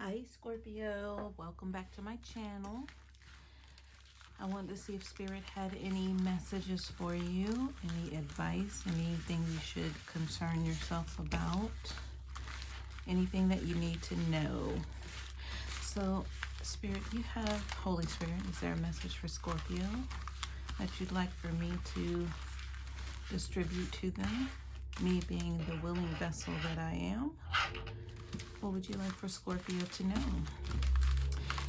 Hi Scorpio, welcome back to my channel. I wanted to see if Spirit had any messages for you, any advice, anything you should concern yourself about, anything that you need to know. So Spirit, you have Holy Spirit. Is there a message for Scorpio that you'd like for me to distribute to them? Me being the willing vessel that I am. What would you like for Scorpio to know?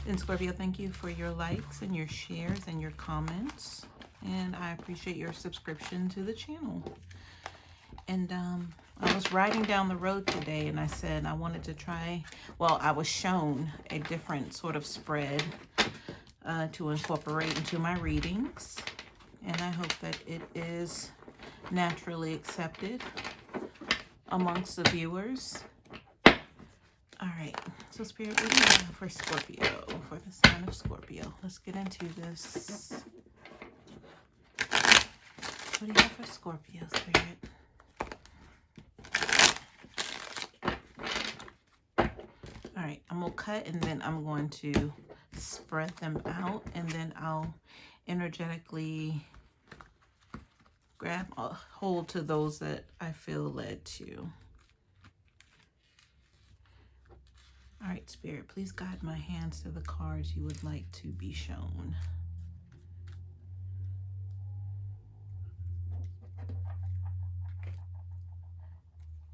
And Scorpio, thank you for your likes and your shares and your comments. And I appreciate your subscription to the channel. And I was riding down the road today and I said I wanted to try, well, I was shown a different sort of spread to incorporate into my readings. And I hope that it is naturally accepted amongst the viewers. All right, so Spirit, what do you have for Scorpio, for the sign of Scorpio? Let's get into this. What do you have for Scorpio, Spirit? All right, I'm going to cut and then I'm going to spread them out and then I'll energetically grab a hold to those that I feel led to. All right, Spirit, please guide my hands to the cards you would like to be shown.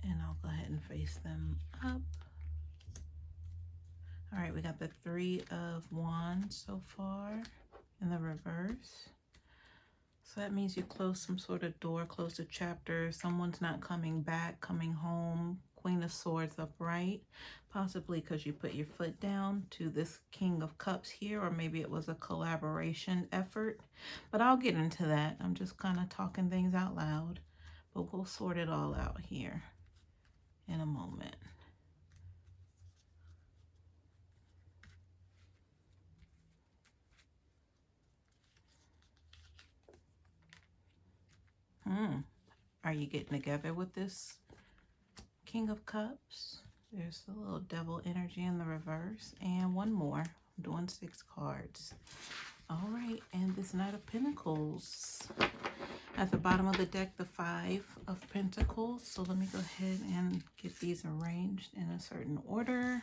And I'll go ahead and face them up. All right, we got the Three of Wands so far in the reverse. So that means you close some sort of door, close a chapter. Someone's not coming back, coming home. Queen of Swords upright, possibly because you put your foot down to this King of Cups here, or maybe it was a collaboration effort. But I'll get into that. I'm just kind of talking things out loud, but we'll sort it all out here in a moment. Are you getting together with this King of Cups? There's a little devil energy in the reverse. And one more. I'm doing 6 cards. All right. And this Knight of Pentacles. At the bottom of the deck, the 5 of Pentacles. So let me go ahead and get these arranged in a certain order.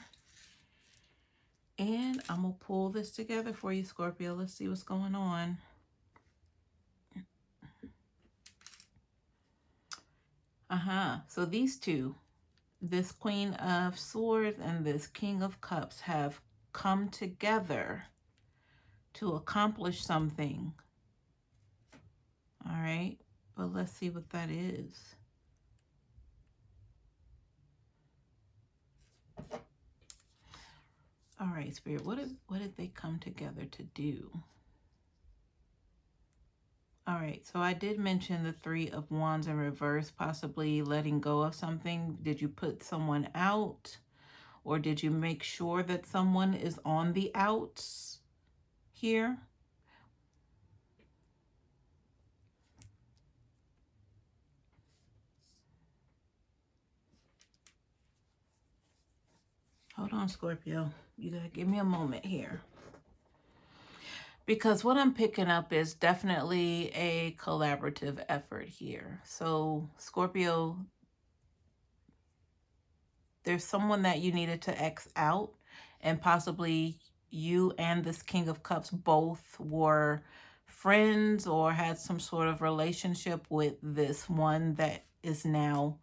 And I'm going to pull this together for you, Scorpio. Let's see what's going on. So these two, this Queen of Swords and this King of Cups, have come together to accomplish something. All right, but let's see what that is. All right, Spirit, what did they come together to do? All right, so I did mention the Three of Wands in reverse, possibly letting go of something. Did you put someone out? Or did you make sure that someone is on the outs here? Hold on, Scorpio. You gotta give me a moment here. Because what I'm picking up is definitely a collaborative effort here. So, Scorpio, there's someone that you needed to X out, and possibly you and this King of Cups both were friends or had some sort of relationship with this one that is now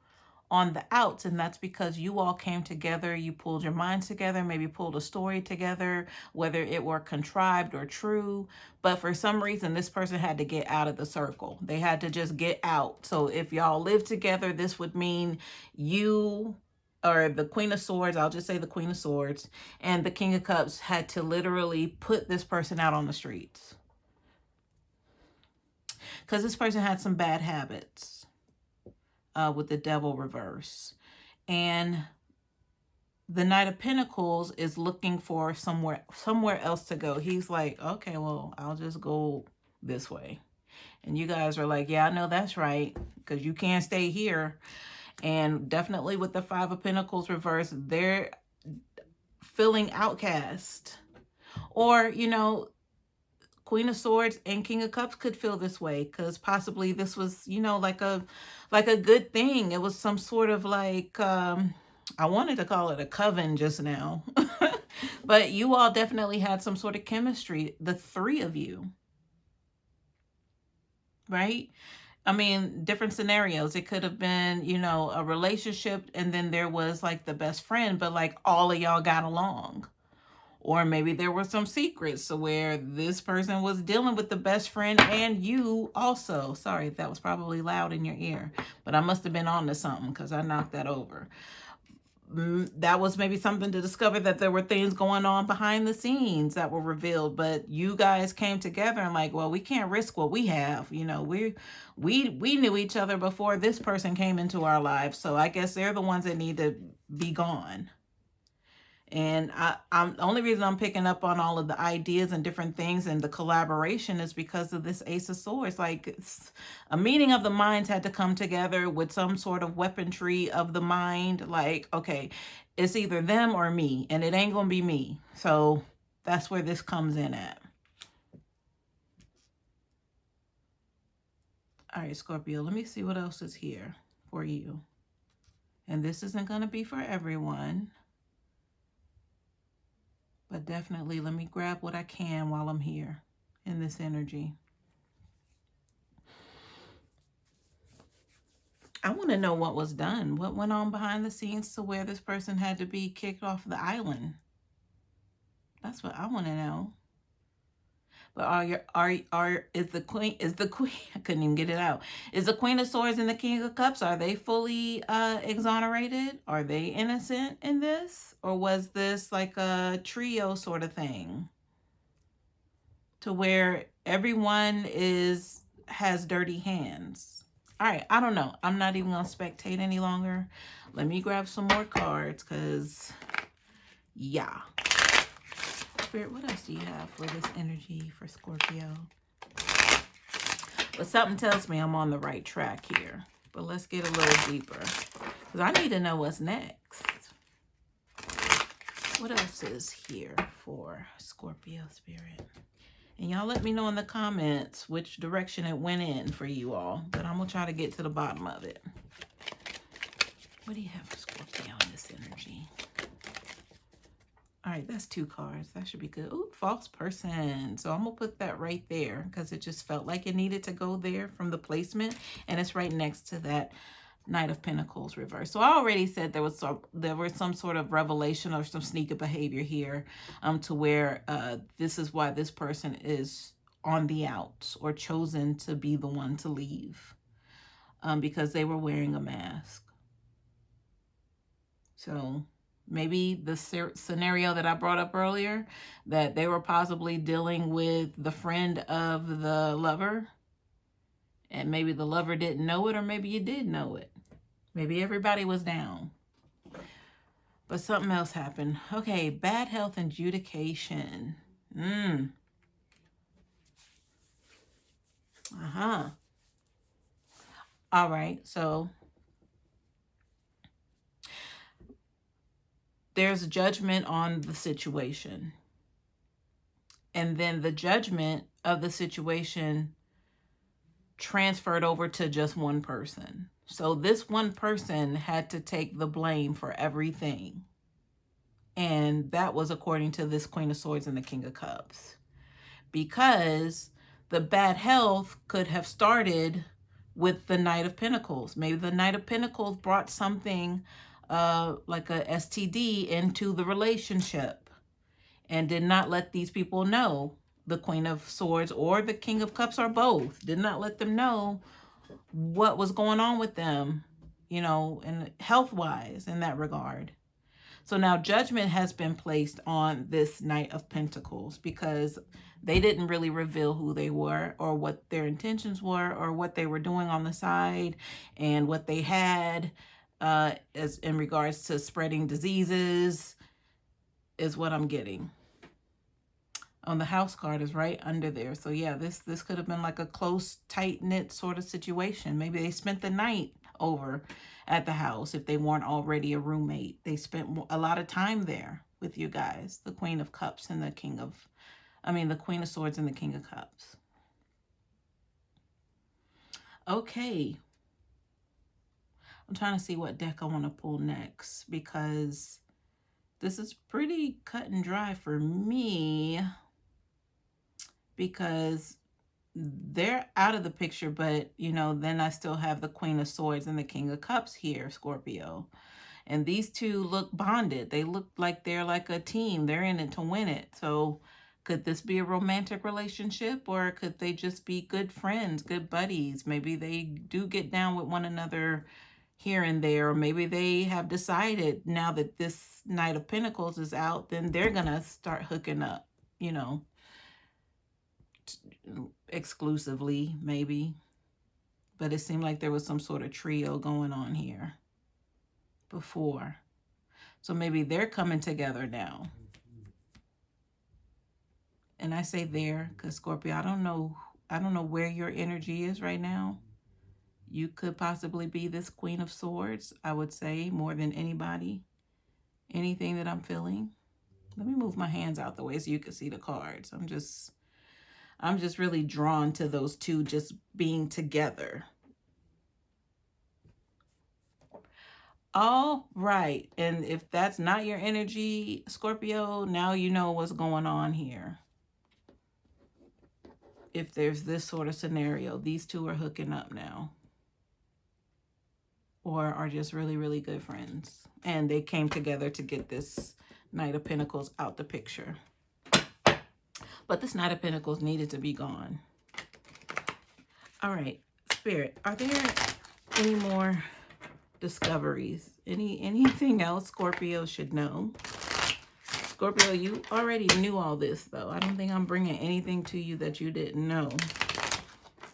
on the outs, and that's because you all came together, you pulled your minds together, maybe pulled a story together, whether it were contrived or true, but for some reason this person had to get out of the circle. They had to just get out. So if y'all live together, this would mean you, or the Queen of Swords, I'll just say the Queen of Swords, and the King of Cups had to literally put this person out on the streets. Because this person had some bad habits. With the devil reverse. And the Knight of Pentacles is looking for somewhere else to go. He's like, okay, well, I'll just go this way. And you guys are like, yeah, I know that's right, because you can't stay here. And definitely with the Five of Pentacles reverse, they're feeling outcast. Or, you know, Queen of Swords and King of Cups could feel this way because possibly this was, you know, like a good thing. It was some sort of like, I wanted to call it a coven just now. But you all definitely had some sort of chemistry, the three of you, right? I mean, different scenarios. It could have been, you know, a relationship and then there was like the best friend, but like all of y'all got along. Or maybe there were some secrets so where this person was dealing with the best friend and you also. Sorry, that was probably loud in your ear, but I must have been on to something because I knocked that over. That was maybe something to discover, that there were things going on behind the scenes that were revealed, but you guys came together and like, well, we can't risk what we have. You know, we knew each other before this person came into our lives, so I guess they're the ones that need to be gone. And I'm the only reason I'm picking up on all of the ideas and different things and the collaboration is because of this Ace of Swords. Like a meeting of the minds had to come together with some sort of weaponry of the mind. Like, okay, it's either them or me, and it ain't gonna be me. So that's where this comes in at. All right, Scorpio, let me see what else is here for you. And this isn't gonna be for everyone. But definitely let me grab what I can while I'm here in this energy. I want to know what was done. What went on behind the scenes to where this person had to be kicked off the island? That's what I want to know. But is the queen I couldn't even get it out. Is the Queen of Swords and the King of Cups, are they fully exonerated? Are they innocent in this? Or was this like a trio sort of thing? To where everyone has dirty hands. All right, I don't know. I'm not even going to spectate any longer. Let me grab some more cards because, yeah. Spirit, what else do you have for this energy for Scorpio? But something tells me I'm on the right track here. But let's get a little deeper because I need to know what's next. What else is here for Scorpio Spirit? And y'all let me know in the comments which direction it went in for you all. But I'm going to try to get to the bottom of it. What do you have for Scorpio in this energy? All right, that's 2 cards. That should be good. Ooh, false person. So I'm going to put that right there because it just felt like it needed to go there from the placement. And it's right next to that Knight of Pentacles reverse. So I already said there was some sort of revelation or some sneaky behavior here to where this is why this person is on the outs or chosen to be the one to leave because they were wearing a mask. So maybe the scenario that I brought up earlier, that they were possibly dealing with the friend of the lover, and maybe the lover didn't know it, or maybe you did know it. Maybe everybody was down. But something else happened. Okay, bad health adjudication. All right, so there's judgment on the situation. And then the judgment of the situation transferred over to just one person. So this one person had to take the blame for everything. And that was according to this Queen of Swords and the King of Cups. Because the bad health could have started with the Knight of Pentacles. Maybe the Knight of Pentacles brought something like a STD into the relationship and did not let these people know. The Queen of Swords or the King of Cups or both did not let them know what was going on with them, you know, and health-wise in that regard. So now judgment has been placed on this Knight of Pentacles because they didn't really reveal who they were or what their intentions were or what they were doing on the side and what they had as in regards to spreading diseases is what I'm getting. On the house card is right under there. So yeah, this could have been like a close, tight-knit sort of situation. Maybe they spent the night over at the house if they weren't already a roommate. They spent a lot of time there. with you guys. The Queen of Cups and the the Queen of Swords and the King of Cups. Okay. I'm trying to see what deck I want to pull next, because this is pretty cut and dry for me, because they're out of the picture, but then I still have the Queen of Swords and the King of Cups here, Scorpio. And these two look bonded. They look like they're like a team. They're in it to win it. So could this be a romantic relationship, or could they just be good friends, good buddies? Maybe they do get down with one another here and there, or maybe they have decided now that this Knight of Pentacles is out, then they're going to start hooking up, exclusively, maybe. But it seemed like there was some sort of trio going on here before. So maybe they're coming together now. And I say there because, Scorpio, I don't know where your energy is right now. You could possibly be this Queen of Swords, I would say, more than anybody. Anything that I'm feeling. Let me move my hands out the way so you can see the cards. I'm just really drawn to those two just being together. All right. And if that's not your energy, Scorpio, now you know what's going on here. If there's this sort of scenario, these two are hooking up now. Or are just really, really good friends. And they came together to get this Knight of Pentacles out the picture. But this Knight of Pentacles needed to be gone. All right, Spirit, are there any more discoveries? Anything else Scorpio should know? Scorpio, you already knew all this, though. I don't think I'm bringing anything to you that you didn't know.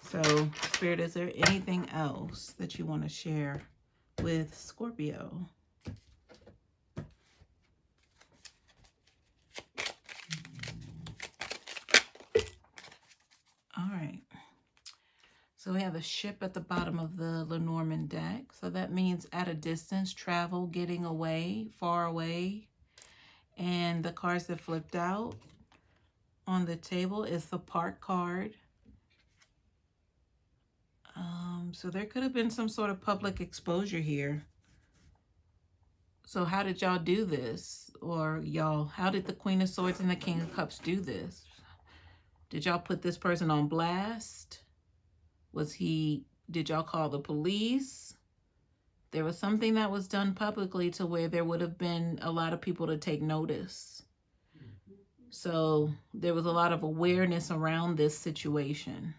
So, Spirit, is there anything else that you want to share with Scorpio? All right. So we have a ship at the bottom of the Lenormand deck. So that means at a distance, travel, getting away, far away. And the cards that flipped out on the table is the Park card. So there could have been some sort of public exposure here. So how did y'all do this? Or how did the Queen of Swords and the King of Cups do this? Did y'all put this person on blast? Did y'all call the police? There was something that was done publicly to where there would have been a lot of people to take notice. So there was a lot of awareness around this situation.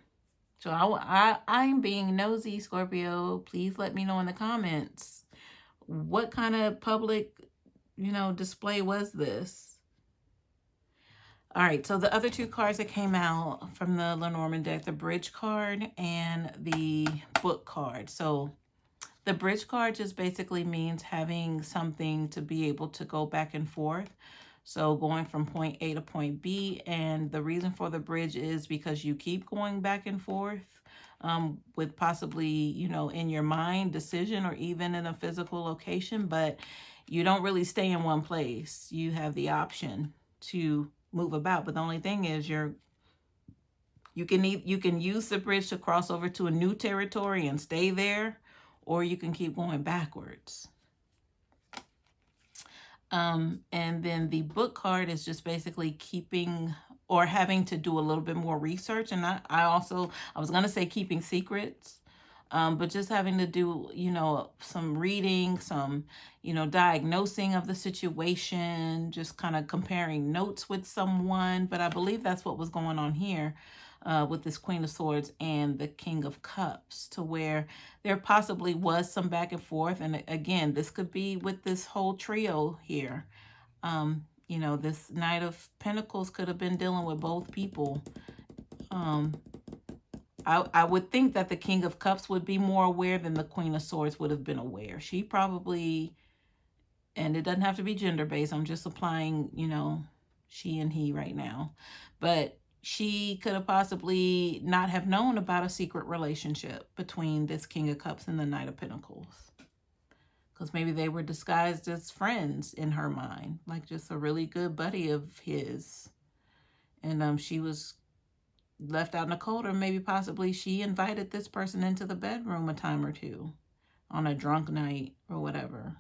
So I'm being nosy, Scorpio. Please let me know in the comments. What kind of public, display was this? All right, so the other two cards that came out from the Lenormand deck, the Bridge card and the Book card. So the Bridge card just basically means having something to be able to go back and forth. So going from point A to point B, and the reason for the bridge is because you keep going back and forth with possibly, in your mind, decision, or even in a physical location, but you don't really stay in one place. You have the option to move about, but the only thing is you can use the bridge to cross over to a new territory and stay there, or you can keep going backwards. And then the Book card is just basically keeping or having to do a little bit more research. And I was going to say keeping secrets, but just having to do, some reading, some, diagnosing of the situation, just kind of comparing notes with someone. But I believe that's what was going on here with this Queen of Swords and the King of Cups, to where there possibly was some back and forth. And again, this could be with this whole trio here. This Knight of Pentacles could have been dealing with both people. I would think that the King of Cups would be more aware than the Queen of Swords would have been aware. She probably, and it doesn't have to be gender-based. I'm just applying, she and he right now. But she could have possibly not have known about a secret relationship between this King of Cups and the Knight of Pentacles. Because maybe they were disguised as friends in her mind, like just a really good buddy of his. And she was left out in the cold, or maybe possibly she invited this person into the bedroom a time or two on a drunk night or whatever.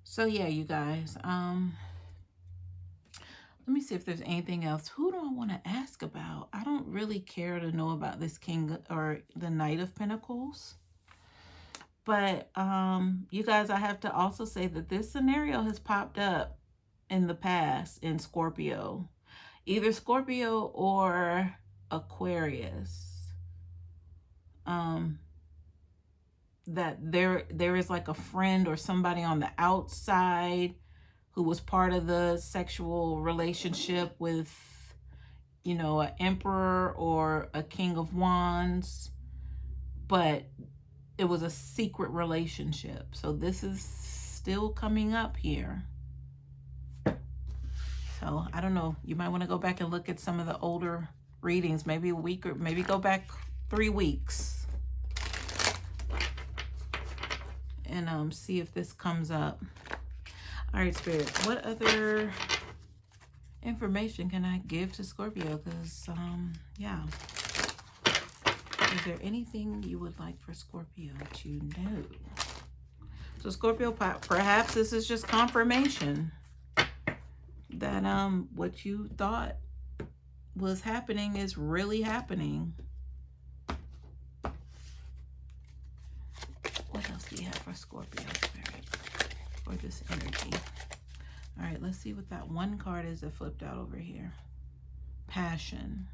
So yeah, you guys, let me see if there's anything else. Who do I want to ask about? I don't really care to know about this King or the Knight of Pentacles. But you guys, I have to also say that this scenario has popped up in the past in Scorpio. Either Scorpio or Aquarius. That there is like a friend or somebody on the outside who was part of the sexual relationship with, you know, an emperor or a king of wands, but it was a secret relationship. So this is still coming up here. So I don't know, you might want to go back and look at some of the older readings, maybe a week, or maybe go back 3 weeks and see if this comes up. All right, Spirit, what other information can I give to Scorpio? Because, yeah. Is there anything you would like for Scorpio to know? So, Scorpio, perhaps this is just confirmation that what you thought was happening is really happening. What else do you have for Scorpio, Spirit? For this energy. All right, let's see what that one card is that flipped out over here. Passion.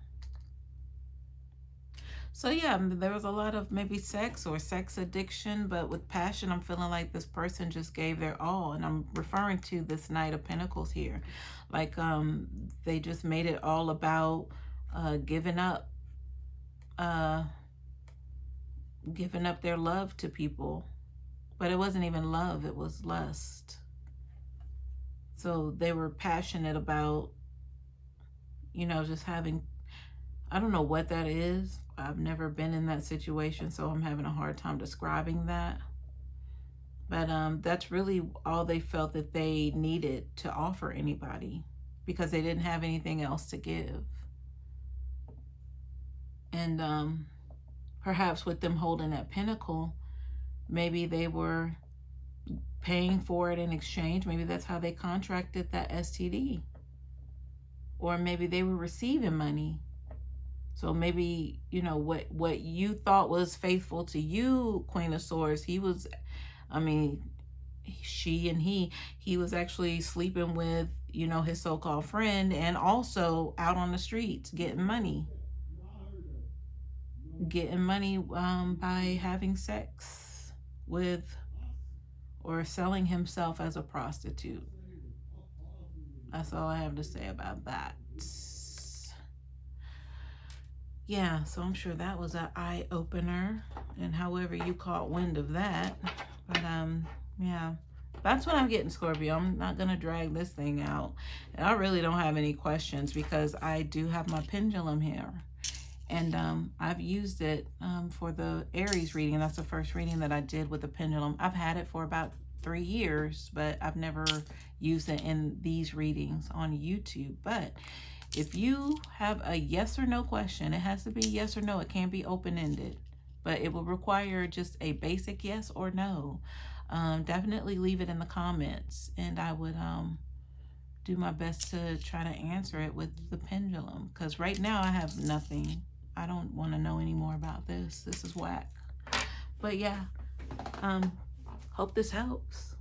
So yeah, there was a lot of maybe sex or sex addiction, but with passion, I'm feeling like this person just gave their all. And I'm referring to this Knight of Pentacles here. Like they just made it all about giving up their love to people. But it wasn't even love, it was lust. So they were passionate about, you know, just having, I don't know what that is. I've never been in that situation, so I'm having a hard time describing that. But that's really all they felt that they needed to offer anybody, because they didn't have anything else to give. And perhaps with them holding that pentacle, maybe they were paying for it in exchange. Maybe that's how they contracted that STD. Or maybe they were receiving money. So maybe, you know, what you thought was faithful to you, Queen of Swords, he was, I mean, he was actually sleeping with, you know, his so-called friend, and also out on the streets getting money. By having sex with or selling himself as a prostitute. That's all I have to say about that. Yeah, so I'm sure that was an eye-opener, and however you caught wind of that. But yeah, that's what I'm getting, Scorpio. I'm not gonna drag this thing out, and I really don't have any questions because I do have my pendulum here, and I've used it for the Aries reading. That's the first reading that I did with the pendulum. I've had it for about 3 years, but I've never used it in these readings on YouTube. But if you have a yes or no question, it has to be yes or no. It can't be open-ended, but it will require just a basic yes or no. Definitely leave it in the comments, and I would do my best to try to answer it with the pendulum, because right now I have nothing. I don't want to know any more about this. This is whack. But yeah, hope this helps.